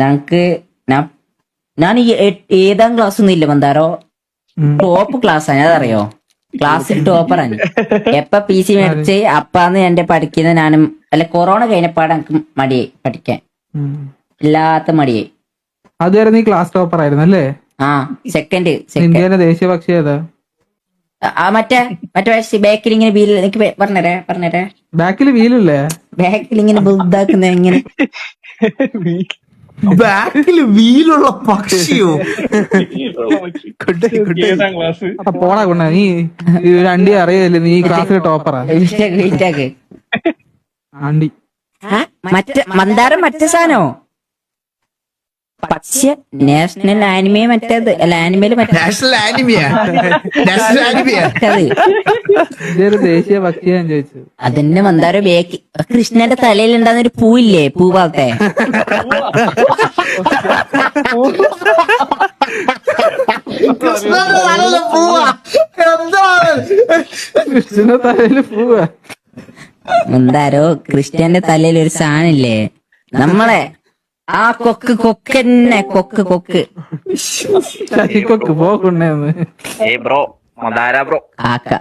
ഞങ്ങക്ക് ഞാൻ ഈ ഏതാം ക്ലാസ് ഒന്നും ഇല്ല മന്ദാരോ, ടോപ്പ് ക്ലാസ് ആണ്, അതറിയോ? ക്ലാസ്സിൽ ടോപ്പറാണ്. എപ്പ പി സി മേടിച്ച് അപ്പാന്ന് എന്റെ പഠിക്കുന്ന ഞാനും അല്ല, കൊറോണ കഴിഞ്ഞപ്പാട് എനിക്ക് മടിയായി പഠിക്കാൻ, ഇല്ലാത്ത മടിയായി. അതുവരെ നീ ക്ലാസ് ടോപ്പർ ആയിരുന്നു അല്ലേ? ആ സെക്കൻഡ് ഇന്ത്യയിലെ ദേശീയ പക്ഷി ഏതാ? മറ്റേ ബാക്കിൽ ഇങ്ങനെ വീല് എനിക്ക് പറഞ്ഞേരെ ബാക്കിൽ വീലല്ലേ? ബാക്കിൽ ഇങ്ങനെ ഇതാക്കുന്ന ഇങ്ങനെ ബാക്കിൽ വീലുള്ള പക്ഷിയോ? പോടാ കൊണ്ട, നീ രണ്ടി അറിയല്ലേ, നീ ക്ലാസ്സിലെ ടോപ്പറാ. വീറ്റാക്ക് ആണ്ടി മറ്റേ മന്ദാരം മറ്റേ സാധനോ? പക്ഷെ നാഷണൽ ആനിമേ മറ്റേത് അല്ല, ആനിമയില് നാഷണൽ ആനിമിയാ? നാഷണൽ ആനിമിയാ? ഇതൊരു ദേശീയ പക്ഷിയാ ഞാൻ ചോദിച്ചത്. അതന്നെ മന്ദാരം ബേക്ക്. കൃഷ്ണന്റെ തലയിൽ ഉണ്ടാകുന്ന ഒരു പൂവില്ലേ, പൂവാത്തെ? കൃഷ്ണന്റെ തലയില് പൂവാ? എന്താണ് കൃഷ്ണന്റെ തലയില് പൂവാ? മന്ദാരോ, കൃഷ്ണന്റെ തലയിൽ ഒരു സാധനില്ലേ നമ്മളെ ആ കൊക്കന്നെ കൊക്ക് ചരിക്കൊക്കെ പോക്കുണ്ടേന്ന്. ബ്രോ മന്ദാര ബ്രോ ആക്ക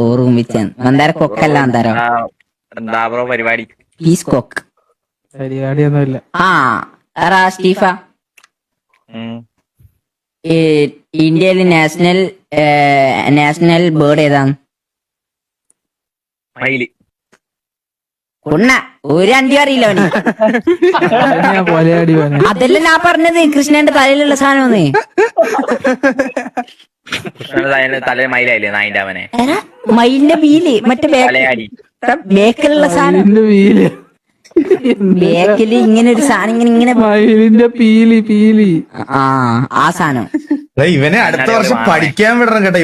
ഓർമ്മിച്ചാൻ. മന്ദാര കൊക്കല്ല മന്ദാരോ, എന്താ ബ്രോ പരിപാടി? പീസ് കൊക്ക്. പരിപാടിയൊന്നുമില്ല. ആ എറാ സ്റ്റീഫ, ഇന്ത്യയിലെ നാഷണൽ ബേർഡ് ഏതാണ്? മയില്. കുണ്ണ ഒരു അണ്ടി അറിയില്ല അവന്. പൊലയാടി പോനെ. അതല്ല ഞാൻ പറഞ്ഞത്, കൃഷ്ണന്റെ തലയിലുള്ള സാധനം. കൃഷ്ണന്റെ തലയിൽ മയിലായില്ലേ നായിന്റെ അവനെ? മയിലിന്റെ വീല് മറ്റേ തലയാടി. ബേക്കിലുള്ള സാധനം. മയിലിന്റെ പീലി. ബേക്കില് ഇങ്ങനെ ഒരു സാധനം ഇങ്ങനെ മയിലിന്റെ പീലി. ആ സാധനം. ഇവനെ അടുത്ത വർഷം പഠിക്കാൻ വിടണം കേട്ടോ.